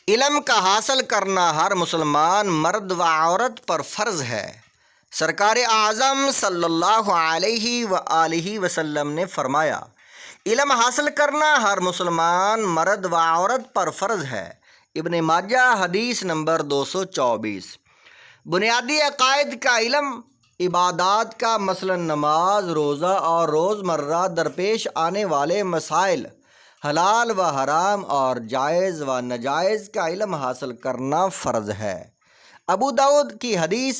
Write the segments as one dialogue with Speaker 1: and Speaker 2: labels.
Speaker 1: علم کا حاصل کرنا ہر مسلمان مرد و عورت پر فرض ہے۔ سرکار اعظم صلی اللہ علیہ وآلہ وسلم نے فرمایا، علم حاصل کرنا ہر مسلمان مرد و عورت پر فرض ہے۔ ابن ماجہ حدیث نمبر 224۔ بنیادی عقائد کا علم، عبادات کا مثلا نماز، روزہ اور روزمرہ درپیش آنے والے مسائل، حلال و حرام اور جائز و ناجائز کا علم حاصل کرنا فرض ہے۔ ابو داؤد کی حدیث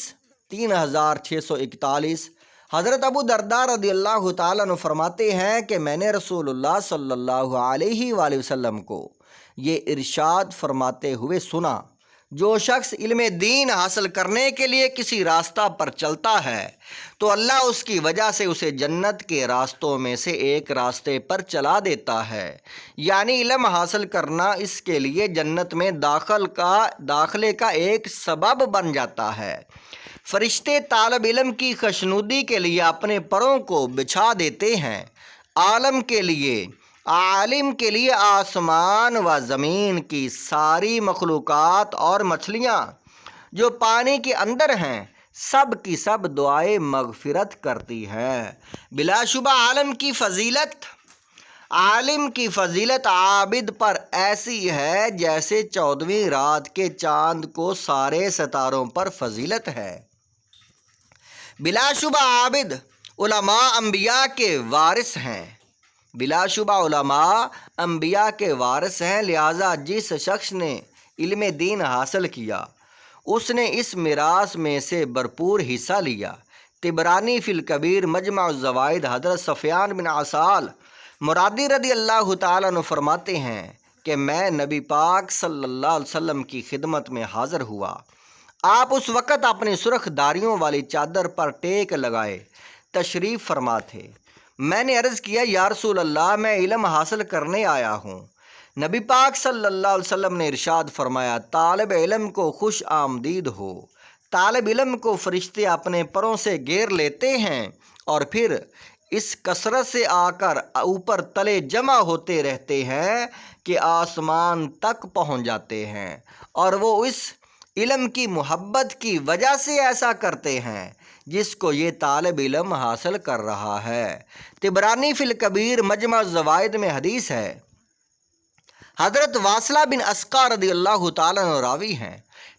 Speaker 1: 3641۔ حضرت ابو درداء رضی اللہ تعالیٰ عنہ فرماتے ہیں کہ میں نے رسول اللہ صلی اللہ علیہ وآلہ وسلم کو یہ ارشاد فرماتے ہوئے سنا، جو شخص علم دین حاصل کرنے کے لیے کسی راستہ پر چلتا ہے تو اللہ اس کی وجہ سے اسے جنت کے راستوں میں سے ایک راستے پر چلا دیتا ہے، یعنی علم حاصل کرنا اس کے لیے جنت میں داخلے کا ایک سبب بن جاتا ہے۔ فرشتے طالب علم کی خوشنودی کے لیے اپنے پروں کو بچھا دیتے ہیں۔ عالم کے لیے آسمان و زمین کی ساری مخلوقات اور مچھلیاں جو پانی کے اندر ہیں سب کی سب دعائے مغفرت کرتی ہیں۔ بلا شبہ عالم کی فضیلت عابد پر ایسی ہے جیسے 14ویں رات کے چاند کو سارے ستاروں پر فضیلت ہے۔ بلا شبہ عابد علماء انبیاء کے وارث ہیں۔ لہذا جس شخص نے علم دین حاصل کیا اس نے اس میراث میں سے بھرپور حصہ لیا۔ طبرانی فی الکبیر، مجمع الزوائد۔ حضرت سفیان بن عسال مرادی رضی اللہ تعالیٰ عنہ فرماتے ہیں کہ میں نبی پاک صلی اللہ علیہ وسلم کی خدمت میں حاضر ہوا۔ آپ اس وقت اپنی سرخ داڑھیوں والی چادر پر ٹیک لگائے تشریف فرما تھے۔ میں نے عرض کیا، یا رسول اللہ، میں علم حاصل کرنے آیا ہوں۔ نبی پاک صلی اللہ علیہ وسلم نے ارشاد فرمایا، طالب علم کو خوش آمدید ہو۔ طالب علم کو فرشتے اپنے پروں سے گھیر لیتے ہیں اور پھر اس کثرت سے آ کر اوپر تلے جمع ہوتے رہتے ہیں کہ آسمان تک پہنچ جاتے ہیں، اور وہ اس علم کی محبت کی وجہ سے ایسا کرتے ہیں جس کو یہ طالب علم حاصل کر رہا ہے۔ طبرانی فی الکبیر، مجمع الزوائد میں حدیث ہے۔ حضرت واصلہ بن اسقع رضی اللہ تعالیٰ عنہ راوی ہیں۔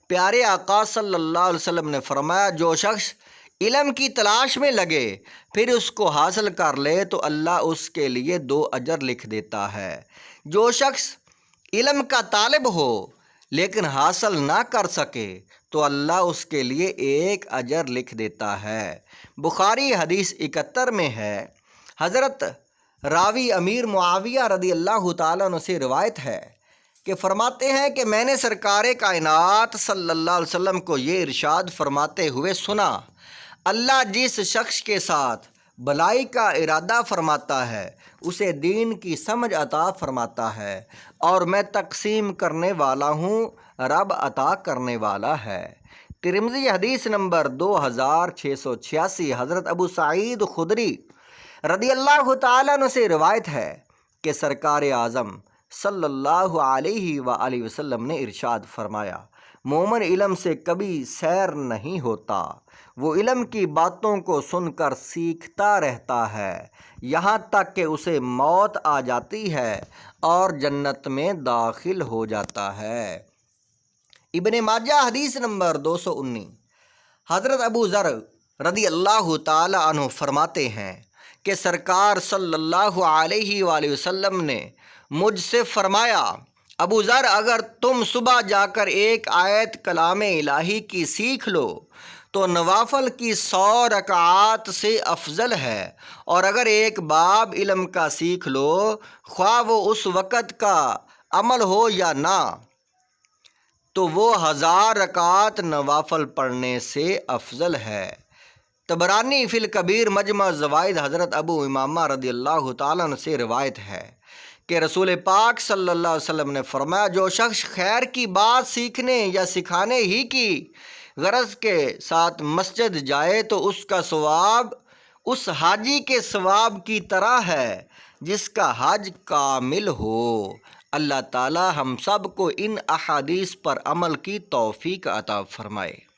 Speaker 1: پیارے آقا صلی اللہ علیہ وسلم نے فرمایا، جو شخص علم کی تلاش میں لگے پھر اس کو حاصل کر لے تو اللہ اس کے لیے 2 اجر لکھ دیتا ہے۔ جو شخص علم کا طالب ہو لیکن حاصل نہ کر سکے تو اللہ اس کے لیے 1 اجر لکھ دیتا ہے۔ بخاری حدیث 71 میں ہے۔ حضرت راوی امیر معاویہ رضی اللہ تعالیٰ عنہ سے روایت ہے کہ فرماتے ہیں کہ میں نے سرکار کائنات صلی اللہ علیہ وسلم کو یہ ارشاد فرماتے ہوئے سنا، اللہ جس شخص کے ساتھ بھلائی کا ارادہ فرماتا ہے اسے دین کی سمجھ عطا فرماتا ہے، اور میں تقسیم کرنے والا ہوں، رب عطا کرنے والا ہے۔ ترمذی حدیث نمبر 2686۔ حضرت ابو سعید خدری رضی اللہ تعالیٰ عنہ سے روایت ہے کہ سرکار اعظم صلی اللہ علیہ وآلہ وسلم نے ارشاد فرمایا، مومن علم سے کبھی سیر نہیں ہوتا، وہ علم کی باتوں کو سن کر سیکھتا رہتا ہے یہاں تک کہ اسے موت آ جاتی ہے اور جنت میں داخل ہو جاتا ہے۔ ابن ماجہ حدیث نمبر 219۔ حضرت ابو ذر رضی اللہ تعالی عنہ فرماتے ہیں کہ سرکار صلی اللہ علیہ وآلہ وسلم نے مجھ سے فرمایا، ابو ذر، اگر تم صبح جا کر ایک آیت کلام الہی کی سیکھ لو تو نوافل کی 100 رکعات سے افضل ہے، اور اگر ایک باب علم کا سیکھ لو خواہ وہ اس وقت کا عمل ہو یا نہ تو وہ 1000 رکعات نوافل پڑھنے سے افضل ہے۔ طبرانی فی الکبیر، مجمع الزوائد۔ حضرت ابو امامہ رضی اللہ تعالیٰ عنہ سے روایت ہے کہ رسول پاک صلی اللہ علیہ وسلم نے فرمایا، جو شخص خیر کی بات سیکھنے یا سکھانے ہی کی غرض کے ساتھ مسجد جائے تو اس کا ثواب اس حاجی کے ثواب کی طرح ہے جس کا حج کامل ہو۔ اللہ تعالی ہم سب کو ان احادیث پر عمل کی توفیق عطا فرمائے۔